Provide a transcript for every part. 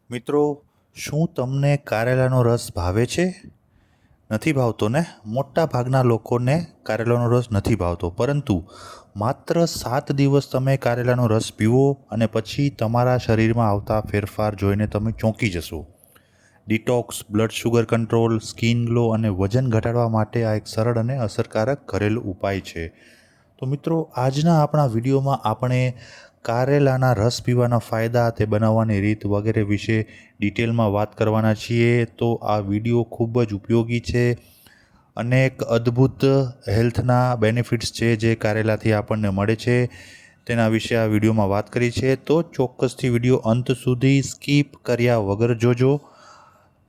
મિત્રો, શું તમને કારેલાનો રસ ભાવે છે? નથી ભાવતો ને? મોટા ભાગના લોકોને કારેલાનો રસ નથી ભાવતો, પરંતુ માત્ર 7 દિવસ તમે કારેલાનો રસ પીવો અને પછી તમારા શરીરમાં આવતા ફેરફાર જોઈને તમે ચોંકી જશો. Detox, blood sugar control, skin glow અને વજન ઘટાડવા માટે આ એક સરળ અને અસરકારક ઘરેલું ઉપાય છે. તો મિત્રો, આજના આપણા વિડીયોમાં આપણે કારેલાના રસ પીવાના ફાયદા, તે બનાવવાની રીત વગેરે વિશે ડિટેલમાં વાત કરવાના છીએ. તો આ વિડીયો ખૂબ જ ઉપયોગી છે. અનેક અદ્ભુત હેલ્થના બેનિફિટ્સ છે જે કારેલાથી આપણને મળે છે, તેના વિશે આ વિડીયોમાં વાત કરી છે. તો ચોક્કસથી વિડીયો અંત સુધી સ્કીપ કર્યા વગર જોજો.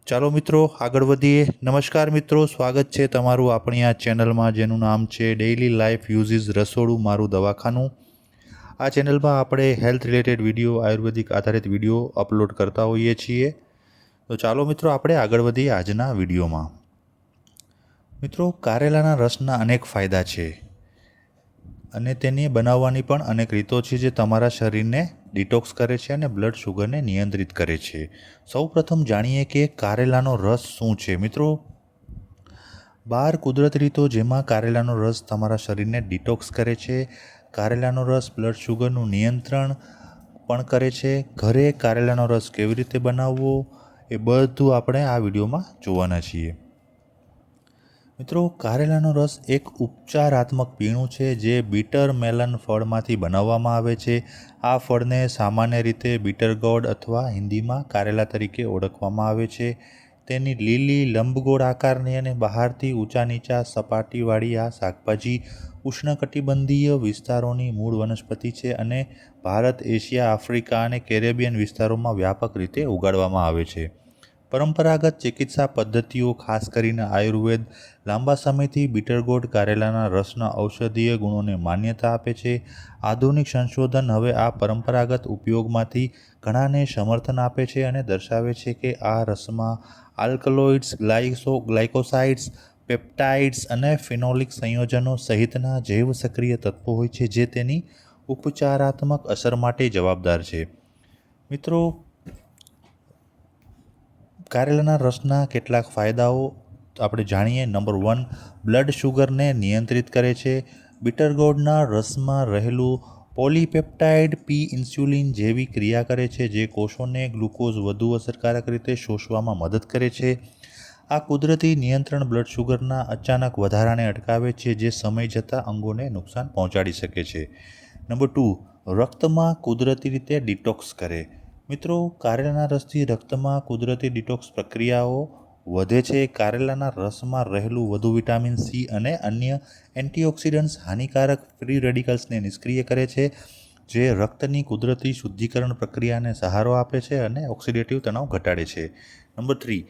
ચાલો મિત્રો, આગળ વધીએ. નમસ્કાર મિત્રો, સ્વાગત છે તમારું આપણી આ ચેનલમાં, જેનું નામ છે ડેઇલી લાઈફ યુઝિસ રસોડું મારું દવાખાનું. આ ચેનલમાં આપણે હેલ્થ રિલેટેડ વિડીયો, આયુર્વેદિક આધારિત વિડીયો અપલોડ કરતા હોઈએ છીએ. તો ચાલો મિત્રો, આપણે આગળ વધીએ આજના વિડીયોમાં. મિત્રો, કારેલાના રસના અનેક ફાયદા છે અને તેને બનાવવાની પણ અનેક રીતો છે જે તમારા શરીરને ડિટોક્સ કરે છે અને બ્લડ શુગરને નિયંત્રિત કરે છે. સૌપ્રથમ જાણીએ કે કારેલાનો રસ શું છે. મિત્રો, 12 કુદરતી રીતો જેમાં કારેલાનો રસ તમારા શરીરને ડિટોક્સ કરે છે. કારેલાનો રસ બ્લડ શુગરનું નિયંત્રણ પણ કરે છે. ઘરે કારેલાનો રસ કેવી રીતે બનાવવો એ બધું આપણે આ વિડીયોમાં જોવાના છીએ. મિત્રો, કારેલાનો રસ એક ઉપચારાત્મક પીણું છે જે બીટર મેલન ફળમાંથી બનાવવામાં આવે છે. આ ફળને સામાન્ય રીતે બીટર ગોર્ડ અથવા હિન્દીમાં કારેલા તરીકે ઓળખવામાં આવે છે. તેની લીલી લંબગોળ આકારની અને બહારથી ઊંચા નીચા સપાટીવાળી આ શાકભાજી ઉષ્ણકટિબંધીય વિસ્તારોની મૂળ વનસ્પતિ છે અને ભારત, એશિયા, આફ્રિકા અને કેરેબિયન વિસ્તારોમાં વ્યાપક રીતે ઉગાડવામાં આવે છે. પરંપરાગત ચિકિત્સા પદ્ધતિઓ, ખાસ કરીને આયુર્વેદ, લાંબા સમયથી બીટર ગોર્ડ કારેલાના રસના ઔષધીય ગુણોને માન્યતા આપે છે. આધુનિક સંશોધન હવે આ પરંપરાગત ઉપયોગમાંથી ઘણાને સમર્થન આપે છે અને દર્શાવે છે કે આ રસમાં આલ્કલોઇડ્સ, ગ્લાયકોસાઇડ્સ, પેપ્ટાઇડ્સ અને ફિનોલિક સંયોજનો સહિતના જૈવ સક્રિય તત્વો હોય છે જે તેની ઉપચારાત્મક અસર માટે જવાબદાર છે. મિત્રો, કારેલાના રસના કેટલાક ફાયદાઓ આપણે જાણીએ. નંબર 1, બ્લડ શુગરને નિયંત્રિત કરે છે. બીટર ગોર્ડના રસમાં રહેલું પોલીપેપ્ટાઇડ પી ઇન્સ્યુલિન જેવી ક્રિયા કરે છે જે કોષોને ગ્લુકોઝ વધુ અસરકારક રીતે શોષવામાં મદદ કરે છે. આ કુદરતી નિયંત્રણ બ્લડ શુગરના અચાનક વધારાને અટકાવે છે જે સમય જતાં અંગોને નુકસાન પહોંચાડી શકે છે. નંબર 2, રક્તમાં કુદરતી રીતે ડિટોક્સ કરે. મિત્રો, કારેલાના રસથી રક્તમાં કુદરતી ડિટોક્સ પ્રક્રિયાઓ વધે છે. કારેલાના રસમાં રહેલું વધુ વિટામિન સી અને અન્ય એન્ટીઓક્સિડન્ટ્સ હાનિકારક ફ્રી રેડિકલ્સને નિષ્ક્રિય કરે છે, જે રક્તની કુદરતી શુદ્ધિકરણ પ્રક્રિયાને સહારો આપે છે અને ઓક્સિડેટિવ તણાવ ઘટાડે છે. નંબર 3,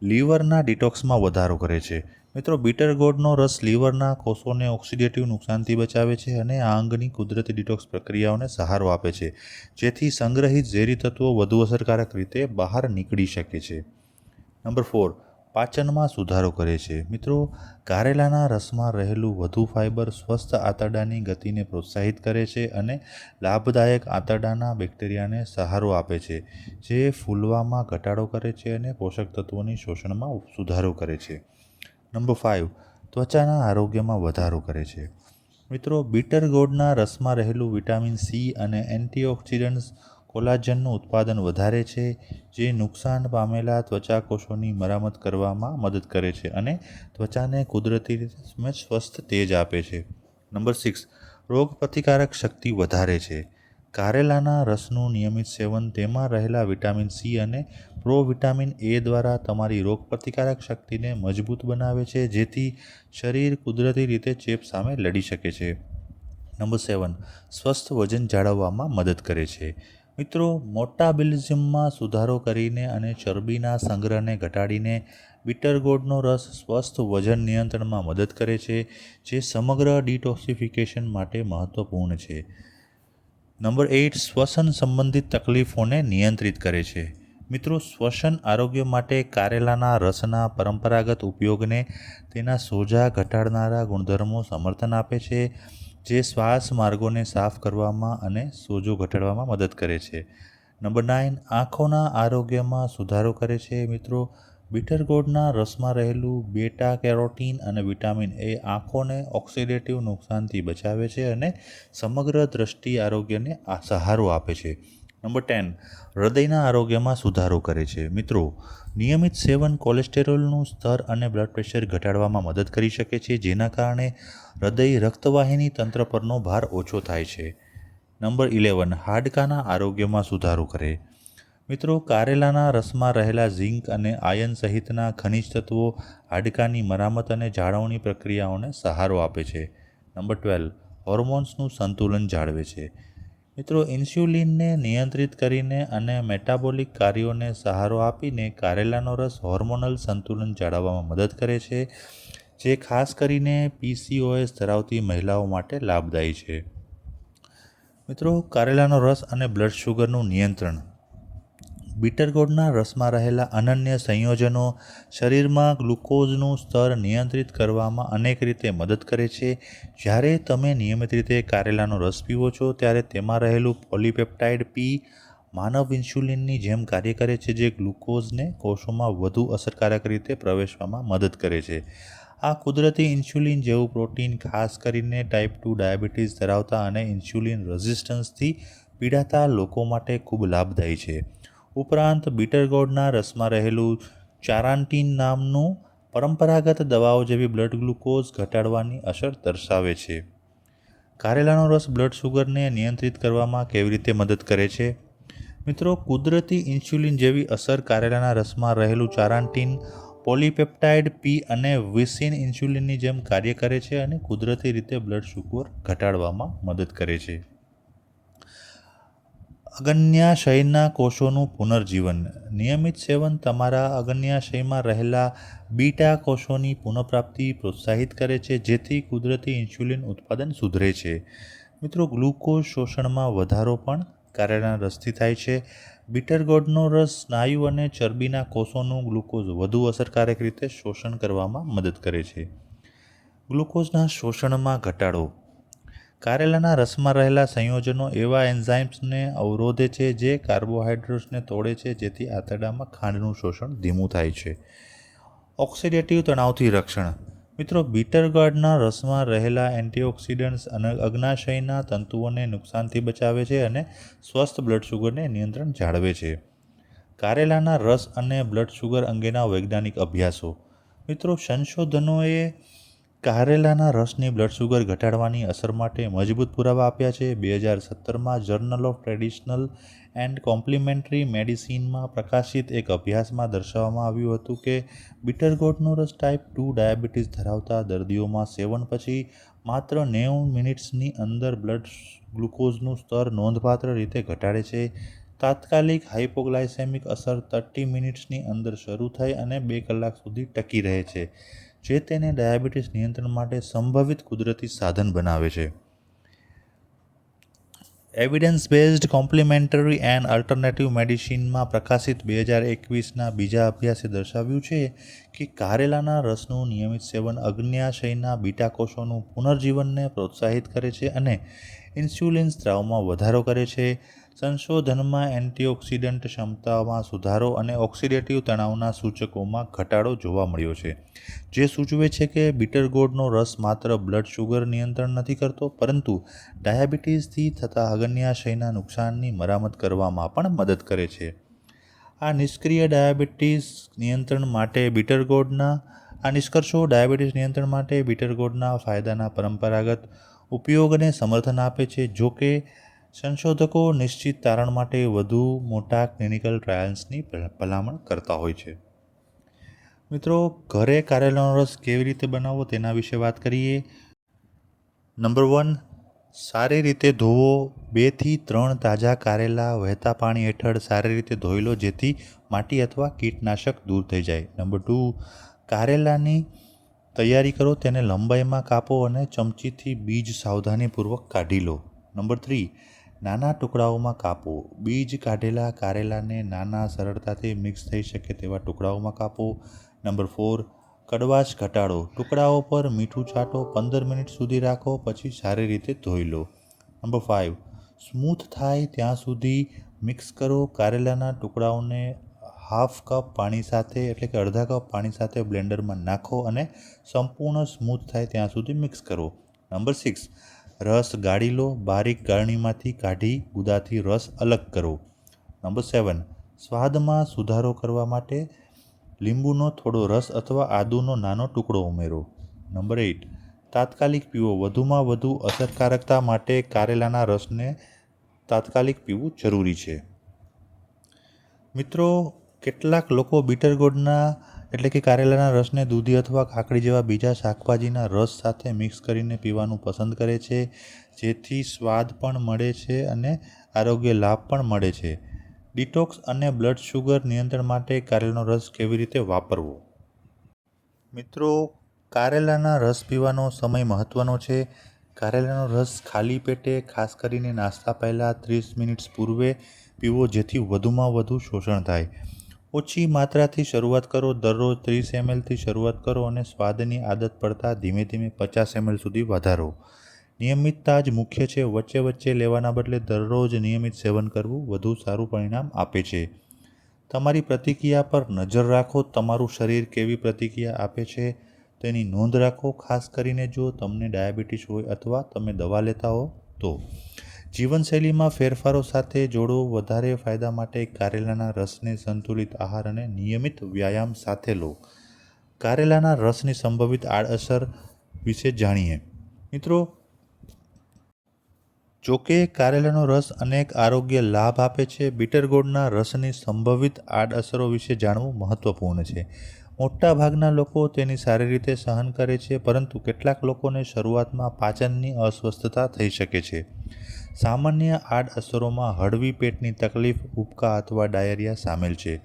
લીવરના ડિટોક્સમાં વધારો કરે છે. મિત્રો, બીટર ગોર્ડનો રસ લીવરના કોષોને ઓક્સિડેટિવ નુકસાનથી બચાવે છે અને આ અંગની કુદરતી ડિટોક્સ પ્રક્રિયાઓને સહારો આપે છે, જેથી સંગ્રહિત ઝેરી તત્વો વધુ અસરકારક રીતે બહાર નીકળી શકે છે. નંબર 4, પાચનમાં સુધારો કરે છે. મિત્રો, કારેલાના રસમાં રહેલું વધુ ફાઇબર સ્વસ્થ આંતરડાની ગતિને પ્રોત્સાહિત કરે છે અને લાભદાયક આંતરડાના બેક્ટેરિયાને સહારો આપે છે, જે ફૂલવામાં ઘટાડો કરે છે અને પોષક તત્વોની શોષણમાં સુધારો કરે છે. નંબર 5, ત્વચાના આરોગ્યમાં વધારો કરે છે. મિત્રો, બીટર ગોર્ડના રસમાં રહેલું વિટામિન સી અને એન્ટીઓક્સિડન્ટ્સ કોલાજનનું ઉત્પાદન વધારે છે, જે નુકસાન પામેલા ત્વચા કોષોની મરામત કરવામાં મદદ કરે છે અને ત્વચાને કુદરતી રીતે સ્વસ્થ તેજ આપે છે. નંબર 6, રોગપ્રતિકારક શક્તિ વધારે છે. કારેલાના રસનું નિયમિત સેવન તેમાં રહેલા વિટામિન સી અને પ્રોવિટામિન એ દ્વારા તમારી રોગપ્રતિકારક શક્તિને મજબૂત બનાવે છે, જેથી શરીર કુદરતી રીતે ચેપ સામે લડી શકે છે. નંબર 7, સ્વસ્થ વજન જાળવવામાં મદદ કરે છે. મિત્રો, મેટાબોલિઝમમાં સુધારો કરીને અને ચરબીના સંગ્રહને ઘટાડીને બીટર ગોર્ડનો રસ સ્વસ્થ વજન નિયંત્રણમાં મદદ કરે છે, જે સમગ્ર ડિટોક્સિફિકેશન માટે મહત્વપૂર્ણ છે. નંબર 8, શ્વસન સંબંધિત તકલીફોને નિયંત્રિત કરે છે. મિત્રો, શ્વસન આરોગ્ય માટે કારેલાના રસના પરંપરાગત ઉપયોગને તેના સોજા ઘટાડનારા ગુણધર્મો સમર્થન આપે છે, જે શ્વાસ માર્ગોને સાફ કરવામાં અને સોજો ઘટાડવામાં મદદ કરે છે. નંબર 9, આંખોના આરોગ્યમાં સુધારો કરે છે. મિત્રો, બીટર ગોળના રસમાં રહેલું બેટા કેરોટીન અને વિટામિન એ આંખોને ઓક્સિડેટિવ નુકસાનથી બચાવે છે અને સમગ્ર દ્રષ્ટિ આરોગ્યને સહારો આપે છે. નંબર 10, હૃદયના આરોગ્યમાં સુધારો કરે છે. મિત્રો, નિયમિત સેવન કોલેસ્ટેરોલનું સ્તર અને બ્લડ પ્રેશર ઘટાડવામાં મદદ કરી શકે છે, જેના કારણે હૃદય રક્તવાહિની તંત્ર પરનો ભાર ઓછો થાય છે. નંબર 11, હાડકાના આરોગ્યમાં સુધારો કરે. મિત્રો, કારેલાના રસમાં રહેલા ઝીંક અને આયર્ન સહિતના ખનિજ તત્વો હાડકાની મરામત અને જાળવણી પ્રક્રિયાઓને સહારો આપે છે. નંબર 12, હોર્મોન્સનું સંતુલન જાળવે છે. મિત્રો, ઇન્સ્યુલિનને નિયંત્રિત કરીને અને મેટાબોલિક કાર્યોને સહારો આપીને કારેલાનો રસ હોર્મોનલ સંતુલન જાળવવામાં મદદ કરે છે, જે ખાસ કરીને PCOS ધરાવતી મહિલાઓ માટે લાભદાયી છે. મિત્રો, કારેલાનો રસ અને બ્લડ શુગરનું નિયંત્રણ. બીટર ગોળના રસમાં રહેલા અનન્ય સંયોજનો શરીરમાં ગ્લુકોઝનું સ્તર નિયંત્રિત કરવામાં અનેક રીતે મદદ કરે છે. જ્યારે તમે નિયમિત રીતે કારેલાનો રસ પીવો છો, ત્યારે તેમાં રહેલું પોલીપેપ્ટાઇડ પી માનવ ઇન્સ્યુલિનની જેમ કાર્ય કરે છે, જે ગ્લુકોઝને કોષોમાં વધુ અસરકારક રીતે પ્રવેશવામાં મદદ કરે છે. આ કુદરતી ઇન્સ્યુલિન જેવું પ્રોટીન ખાસ કરીને ટાઈપ 2 ડાયાબિટીસ ધરાવતા અને ઇન્સ્યુલિન રેઝિસ્ટન્સથી પીડાતા લોકો માટે ખૂબ લાભદાયી છે. ઉપરાંત, બીટર ગોળના રસમાં રહેલું ચારાન્ટીન નામનું પરંપરાગત દવાઓ જેવી બ્લડ ગ્લુકોઝ ઘટાડવાની અસર દર્શાવે છે. કારેલાનો રસ બ્લડ શુગરને નિયંત્રિત કરવામાં કેવી રીતે મદદ કરે છે? મિત્રો, કુદરતી ઇન્સ્યુલિન જેવી અસર કારેલાના રસમાં રહેલું ચારાન્ટીન, પોલીપેપ્ટાઇડ પી અને વિસિન ઇન્સ્યુલિનની જેમ કાર્ય કરે છે અને કુદરતી રીતે બ્લડ શુગર ઘટાડવામાં મદદ કરે છે. અગ્ન્યાશયના કોષોનું પુનર્જીવન. નિયમિત સેવન તમારા અગ્ન્યાશયમાં રહેલા બીટા કોષોની પુનઃપ્રાપ્તિ પ્રોત્સાહિત કરે છે, જેથી કુદરતી ઇન્સ્યુલિન ઉત્પાદન સુધરે છે. મિત્રો, ગ્લુકોઝ શોષણમાં વધારો પણ કારેલાના રસથી થાય છે. બીટર ગોળનો રસ સ્નાયુ અને ચરબીના કોષોનું ગ્લુકોઝ વધુ અસરકારક રીતે શોષણ કરવામાં મદદ કરે છે. ગ્લુકોઝના શોષણમાં ઘટાડો. કારેલાના રસમાં રહેલા સંયોજનો એવા એન્ઝાઇમ્સને અવરોધે છે જે કાર્બોહાઈડ્રેટ્સને તોડે છે, જેથી આંતરડામાં ખાંડનું શોષણ ધીમું થાય છે. ઓક્સિડેટિવ તણાવથી રક્ષણ. મિત્રો, બીટર ગોળના રસમાં રહેલા એન્ટીઓક્સિડન્ટ્સ અગ્ન્યાશયના તંતુઓને નુકસાનથી બચાવે છે અને સ્વસ્થ બ્લડ શુગરને નિયંત્રણ જાળવે છે. કારેલાના રસ અને બ્લડ શુગર અંગેના વૈજ્ઞાનિક અભ્યાસો. મિત્રો, સંશોધનોએ કારેલાના રસની બ્લડ શુગર ઘટાડવાની અસર માટે મજબૂત પુરાવા આપ્યા છે. 2017માં journal of traditional and complementary મેડિસિનમાં પ્રકાશિત એક અભ્યાસમાં દર્શાવવામાં આવ્યું હતું કે બીટર ગોળનો રસ ટાઈપ 2 ડાયાબિટીસ ધરાવતા દર્દીઓમાં સેવન પછી માત્ર 90 મિનિટ્સની અંદર બ્લડ ગ્લુકોઝનું સ્તર નોંધપાત્ર રીતે ઘટાડે છે. તાત્કાલિક હાઇપોગ્લાયસેમિક અસર 30 મિનિટ્સની અંદર શરૂ થઈ અને 2 કલાક સુધી ટકી રહે છે, જે તેને ડાયાબિટીસ નિયંત્રણ માટે સંભવિત કુદરતી સાધન બનાવે છે. Evidence based complementary and alternative મેડિસિનમાં પ્રકાશિત 2021ના બીજા અભ્યાસે દર્શાવ્યું છે કે કારેલાના રસનું નિયમિત સેવન અગ્ન્યાશયના બીટા કોષોનું પુનર્જીવનને પ્રોત્સાહિત કરે છે અને ઇન્સ્યુલિન સ્ત્રાવમાં વધારો કરે છે. સંશોધનમાં એન્ટીઓક્સિડન્ટ ક્ષમતામાં સુધારો અને ઓક્સિડેટિવ તણાવના સૂચકોમાં ઘટાડો જોવા મળ્યો છે, જે સૂચવે છે કે બીટર ગોળનો રસ માત્ર બ્લડ શુગર નિયંત્રણ નથી કરતો, પરંતુ ડાયાબિટીસથી થતા અગ્ન્યાશયના નુકસાનની મરામત કરવામાં પણ મદદ કરે છે. આ નિષ્કર્ષો ડાયાબિટીસ નિયંત્રણ માટે બીટર ગોળના ફાયદાના પરંપરાગત ઉપયોગને સમર્થન આપે છે. જો કે, સંશોધકો નિશ્ચિત તારણ માટે વધુ મોટા ક્લિનિકલ ટ્રાયલ્સની ભલામણ કરતા હોય છે. મિત્રો, ઘરે કારેલાનો રસ કેવી રીતે બનાવવો તેના વિશે વાત કરીએ. નંબર 1, સારી રીતે ધોવો. 2 થી 3 તાજા કારેલા વહેતા પાણી હેઠળ સારી રીતે ધોઈ લો, જેથી માટી અથવા કીટનાશક દૂર થઈ જાય. નંબર 2, કારેલાની તૈયારી કરો. તેને લંબાઈમાં કાપો અને ચમચીથી બીજ સાવધાનીપૂર્વક કાઢી લો. નંબર 3, નાના ટુકડાઓમાં કાપો. બીજ કાઢેલા કારેલાને નાના, સરળતાથી મિક્સ થઈ શકે તેવા ટુકડાઓમાં કાપો. નંબર 4, કડવાશ ઘટાડો. ટુકડાઓ પર મીઠું છાંટો. 15 મિનિટ સુધી રાખો, પછી સારી રીતે ધોઈ લો. નંબર 5, સ્મૂથ થાય ત્યાં સુધી મિક્સ કરો. કારેલાના ટુકડાઓને હાફ કપ પાણી સાથે એટલે કે અડધા કપ પાણી સાથે બ્લેન્ડરમાં નાખો અને સંપૂર્ણ સ્મૂથ થાય ત્યાં સુધી મિક્સ કરો. નંબર 6, રસ ગાળી લો. બારીક ગાળણીમાંથી કાઢી ગુદાથી રસ અલગ કરો. નંબર 7, સ્વાદમાં સુધારો કરવા માટે લીંબુનો થોડો રસ અથવા આદુનો નાનો ટુકડો ઉમેરો. નંબર 8, તાત્કાલિક પીવો. વધુમાં વધુ અસરકારકતા માટે કારેલાના રસને તાત્કાલિક પીવું જરૂરી છે. મિત્રો, કેટલાક લોકો બીટર ગોળના એટલે કે કારેલાના રસને દૂધી અથવા કાકડી જેવા બીજા શાકભાજીના રસ સાથે મિક્સ કરીને પીવાનું પસંદ કરે છે, જેથી સ્વાદ પણ મળે છે અને આરોગ્ય લાભ પણ મળે છે. ડિટોક્સ અને બ્લડ શુગર નિયંત્રણ માટે કારેલાનો રસ કેવી રીતે વાપરવો? મિત્રો, કારેલાના રસ પીવાનો સમય મહત્ત્વનો છે. કારેલાનો રસ ખાલી પેટે, ખાસ કરીને નાસ્તા પહેલાં 30 મિનિટ પૂર્વે પીવો, જેથી વધુમાં વધુ શોષણ થાય. ઓછી માત્રાથી શરૂઆત કરો. દરરોજ 30 mlથી શરૂઆત કરો અને સ્વાદની આદત પડતા ધીમે ધીમે 50 ml સુધી વધારો. નિયમિતતા જ મુખ્ય છે. વચ્ચે વચ્ચે લેવાના બદલે દરરોજ નિયમિત સેવન કરવું વધુ સારું પરિણામ આપે છે. તમારી પ્રતિક્રિયા પર નજર રાખો. તમારું શરીર કેવી પ્રતિક્રિયા આપે છે તેની નોંધ રાખો, ખાસ કરીને જો તમને ડાયાબિટીસ હોય અથવા તમે દવા લેતા હો તો. જીવનશૈલીમાં ફેરફારો સાથે જોડો. વધારે ફાયદા માટે કારેલાના રસને સંતુલિત આહાર અને નિયમિત વ્યાયામ સાથે લો. કારેલાના રસની સંભવિત આડઅસર વિશે જાણીએ. મિત્રો, જોકે કારેલાનો રસ અનેક આરોગ્ય લાભ આપે છે, બીટર ગોળના રસની સંભવિત આડઅસરો વિશે જાણવું મહત્વપૂર્ણ છે. મોટાભાગના લોકો તેની સારી રીતે સહન કરે છે, પરંતુ કેટલાક લોકોને શરૂઆતમાં પાચનની અસ્વસ્થતા થઈ શકે છે. સામાન્ય આડઅસરોમાં હળવી પેટની તકલીફ, ઉબકા અથવા ડાયેરિયા સામેલ છે,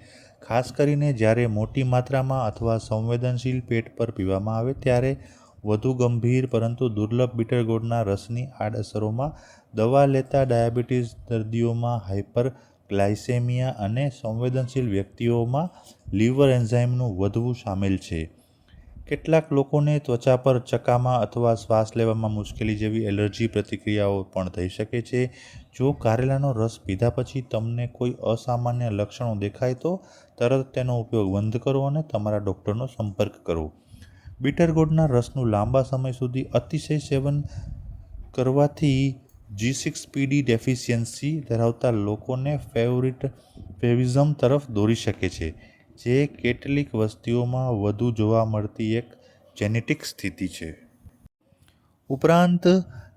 ખાસ કરીને જ્યારે મોટી માત્રામાં અથવા સંવેદનશીલ પેટ પર પીવામાં આવે ત્યારે. વધુ ગંભીર પરંતુ દુર્લભ બીટર ગોળના રસની આડઅસરોમાં દવા લેતા ડાયાબિટીસ દર્દીઓમાં હાઇપરગ્લાયસેમિયા અને સંવેદનશીલ વ્યક્તિઓમાં લીવર એન્ઝાઇમનું વધવું સામેલ છે. કેટલાક લોકોને ત્વચા પર ચકામા અથવા શ્વાસ લેવામાં મુશ્કેલી જેવી એલર્જી પ્રતિક્રિયાઓ પણ થઈ શકે છે. જો કારેલાનો રસ પીધા પછી તમને કોઈ અસામાન્ય લક્ષણો દેખાય તો તરત તેનો ઉપયોગ બંધ કરો અને તમારા ડૉક્ટરનો સંપર્ક કરો. બીટર ગોળના રસનું લાંબા સમય સુધી અતિશય સેવન કરવાથી G6PD ડેફિશિયન્સી ધરાવતા લોકોને ફેવિઝમ તરફ દોરી શકે છે, જે કેટલીક વસ્તીઓમાં વધુ જોવા મળતી એક જેનેટિક સ્થિતિ છે. ઉપરાંત,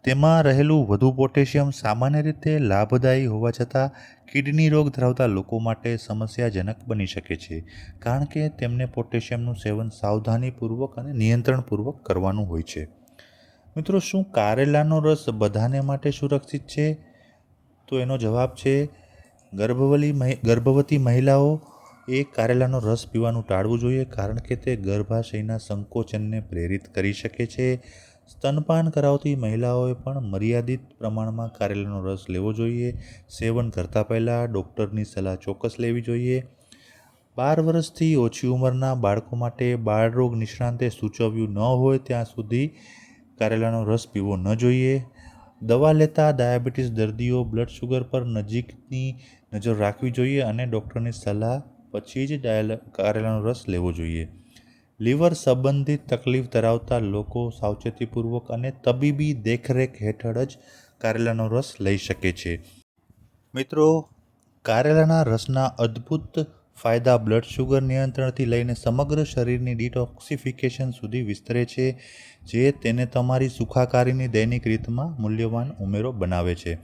તેમાં રહેલું વધુ પોટેશિયમ સામાન્ય રીતે લાભદાયી હોવા છતાં કિડની રોગ ધરાવતા લોકો માટે સમસ્યાજનક બની શકે છે, કારણ કે તેમને પોટેશિયમનું સેવન સાવધાનીપૂર્વક અને નિયંત્રણપૂર્વક કરવાનું હોય છે. મિત્રો, શું કારેલાનો રસ બધાને માટે સુરક્ષિત છે? તો એનો જવાબ છે ગર્ભવતી મહિલાઓ એ કારેલાનો રસ પીવાનું ટાળવું જોઈએ, કારણ કે તે ગર્ભાશયના સંકોચનને પ્રેરિત કરી શકે છે. સ્તનપાન કરાવતી મહિલાઓએ પણ મર્યાદિત પ્રમાણમાં કારેલાનો રસ લેવો જોઈએ. સેવન કરતા પહેલાં ડૉક્ટરની સલાહ ચોક્કસ લેવી જોઈએ. 12 વર્ષથી ઓછી ઉંમરના બાળકો માટે બાળરોગ નિષ્ણાતે સૂચવ્યું ન હોય ત્યાં સુધી કારેલાનો રસ પીવો ન જોઈએ. દવા લેતા ડાયાબિટીસ દર્દીઓ બ્લડ શુગર પર નજીકની નજર રાખવી જોઈએ અને ડૉક્ટરની સલાહ પછી જ કારેલાનો રસ લેવો જોઈએ. લીવર સંબંધિત તકલીફ ધરાવતા લોકો સાવચેતીપૂર્વક અને તબીબી દેખરેખ હેઠળ જ કારેલાનો રસ લઈ શકે છે. મિત્રો, કારેલાના રસના અદ્ભુત ફાયદા બ્લડ શુગર નિયંત્રણથી લઈને સમગ્ર શરીરની ડિટોક્સિફિકેશન સુધી વિસ્તરે છે, જે તેને તમારી સુખાકારીની દૈનિક રીતમાં મૂલ્યવાન ઉમેરો બનાવે છે.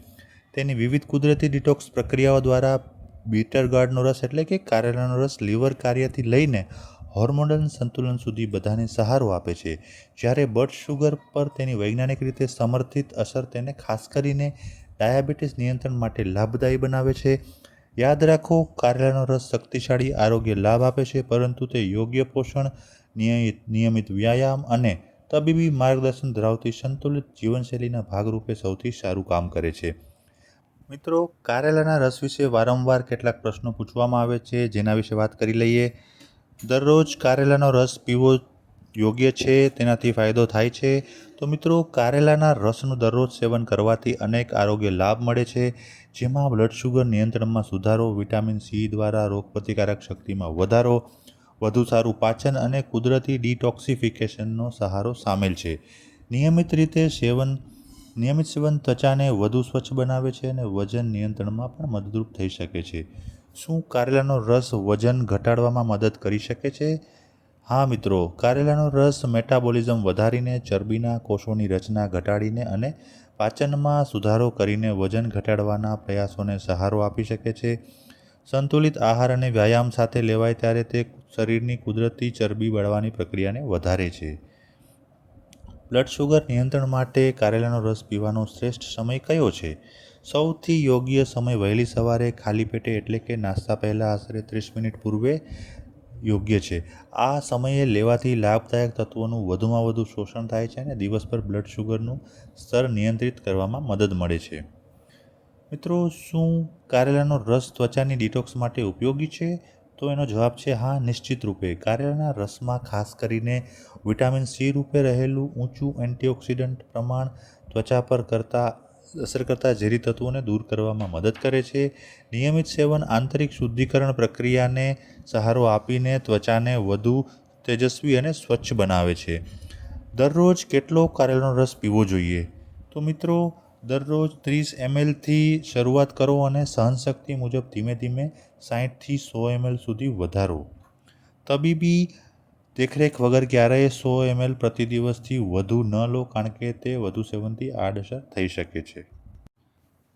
તેની વિવિધ કુદરતી ડિટોક્સ પ્રક્રિયાઓ દ્વારા બીટર ગોળનો રસ એટલે કે કારેલાનો રસ લીવર કાર્યથી લઈને હોર્મોનલ સંતુલન સુધી બધાને સહારો આપે છે. જ્યારે બ્લડ શુગર પર તેની વૈજ્ઞાનિક રીતે સમર્થિત અસર તેને ખાસ કરીને ડાયાબિટીસ નિયંત્રણ માટે લાભદાયી બનાવે છે. યાદ રાખો, કારેલાનો રસ શક્તિશાળી આરોગ્ય લાભ આપે છે, પરંતુ તે યોગ્ય પોષણ, નિયમિત વ્યાયામ અને તબીબી માર્ગદર્શન ધરાવતી સંતુલિત જીવનશૈલીના ભાગરૂપે સૌથી સારું કામ કરે છે. મિત્રો, કારેલાના રસ વિશે વારંવાર કેટલાક પ્રશ્નો પૂછવામાં આવે છે, જેના વિશે વાત કરી લઈએ. દરરોજ કારેલાનો રસ પીવો યોગ્ય છે, તેનાથી ફાયદો થાય છે. તો મિત્રો, કારેલાના રસનું દરરોજ સેવન કરવાથી અનેક આરોગ્ય લાભ મળે છે, જેમાં બ્લડ શુગર નિયંત્રણમાં સુધારો, વિટામિન સી દ્વારા રોગપ્રતિકારક શક્તિમાં વધારો, વધુ સારું પાચન અને કુદરતી ડિટોક્સિફિકેશનનો સહારો સામેલ છે. નિયમિત સેવન ત્વચાને વધુ સ્વચ્છ બનાવે છે અને વજન નિયંત્રણમાં પણ મદદરૂપ થઈ શકે છે. શું કારેલાનો રસ વજન ઘટાડવામાં મદદ કરી શકે છે? હા મિત્રો, કારેલાનો રસ મેટાબોલિઝમ વધારીને, ચરબીના કોષોની રચના ઘટાડીને અને પાચનમાં સુધારો કરીને વજન ઘટાડવાના પ્રયાસોને સહારો આપી શકે છે. સંતુલિત આહાર અને વ્યાયામ સાથે લેવાય ત્યારે તે શરીરની કુદરતી ચરબી બાળવાની પ્રક્રિયાને વધારે છે. બ્લડ શુગર નિયંત્રણ માટે કારેલાનો રસ પીવાનો શ્રેષ્ઠ સમય કયો છે? સૌથી યોગ્ય સમય વહેલી સવારે ખાલી પેટે એટલે કે નાસ્તા પહેલાં આશરે 30 મિનિટ પૂર્વે યોગ્ય છે. આ સમયે લેવાથી લાભદાયક તત્વોનું વધુમાં વધુ શોષણ થાય છે અને દિવસભર બ્લડ શુગરનું સ્તર નિયંત્રિત કરવામાં મદદ મળે છે. મિત્રો, શું કારેલાનો રસ ત્વચાની ડિટોક્સ માટે ઉપયોગી છે? તો એનો જવાબ છે હા, નિશ્ચિત રૂપે. કારેલાના રસમાં ખાસ કરીને વિટામિન સી રૂપે રહેલું ઊંચું એન્ટીઓક્સિડન્ટ પ્રમાણ ત્વચા પર અસર કરતા ઝેરી તત્વોને દૂર કરવામાં મદદ કરે છે. નિયમિત સેવન આંતરિક શુદ્ધિકરણ પ્રક્રિયાને સહારો આપીને ત્વચાને વધુ તેજસ્વી અને સ્વચ્છ બનાવે છે. દરરોજ કેટલો કારેલાનો રસ પીવો જોઈએ? તો મિત્રો, દરરોજ 30 mlથી શરૂઆત કરો અને સહનશક્તિ મુજબ ધીમે ધીમે 60થી 100 ml સુધી વધારો. તબીબી દેખરેખ વગર ક્યારેય 100 ml પ્રતિ દિવસથી વધુ ન લો, કારણ કે તે વધુ સેવનથી આડઅસર થઈ શકે છે.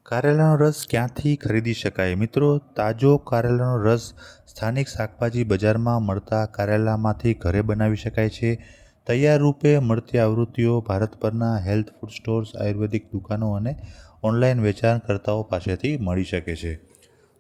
કારેલાનો રસ ક્યાંથી ખરીદી શકાય? મિત્રો, તાજો કારેલાનો રસ સ્થાનિક શાકભાજી બજારમાં મળતા કારેલામાંથી ઘરે બનાવી શકાય છે. તૈયાર રૂપે મળતી આવૃત્તિઓ ભારતભરના હેલ્થ ફૂડ સ્ટોર્સ, આયુર્વેદિક દુકાનો અને ઓનલાઈન વેચાણકર્તાઓ પાસેથી મળી શકે છે.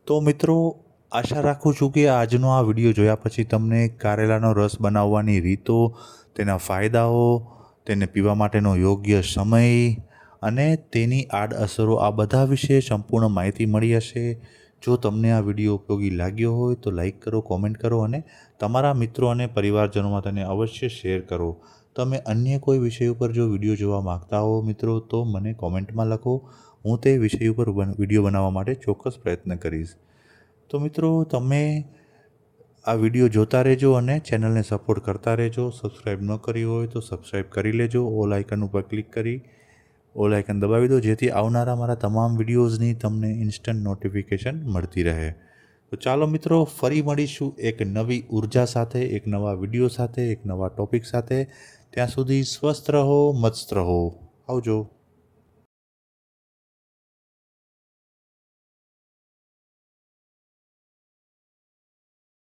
તો મિત્રો, આશા રાખું છું કે આજનો આ વિડીયો જોયા પછી તમને કારેલાનો રસ બનાવવાની રીતો, તેના ફાયદાઓ, તેને પીવા માટેનો યોગ્ય સમય અને તેની આડઅસરો આ બધા વિશે સંપૂર્ણ માહિતી મળી હશે. જો તમને આ વિડીયો ઉપયોગી લાગ્યો હોય તો લાઈક કરો, કોમેન્ટ કરો અને તમારા મિત્રો અને પરિવારજનોમાં તેને અવશ્ય શેર કરો. તમે અન્ય કોઈ વિષય ઉપર જો વિડીયો જોવા માગતા હો મિત્રો, તો મને કોમેન્ટમાં લખો. હું તે વિષય ઉપર વિડીયો બનાવવા માટે ચોક્કસ પ્રયત્ન કરીશ. તો મિત્રો, તમે આ વિડીયો જોતા રહેજો અને ચેનલને સપોર્ટ કરતા રહેજો. સબસ્ક્રાઈબ ન કરી હોય તો સબસ્ક્રાઈબ કરી લેજો. ઓલ આઇકન ઉપર ક્લિક કરી ઓલ આઇકન દબાવી દો, જેથી આવનારા મારા તમામ વિડીયોઝની તમને ઇન્સ્ટન્ટ નોટિફિકેશન મળતી રહે. તો ચાલો મિત્રો, ફરી મળીશું એક નવી ઉર્જા સાથે, એક નવા વિડીયો સાથે, એક નવા ટૉપિક સાથે. ત્યાં સુધી સ્વસ્થ રહો, મસ્ત રહો. આવજો.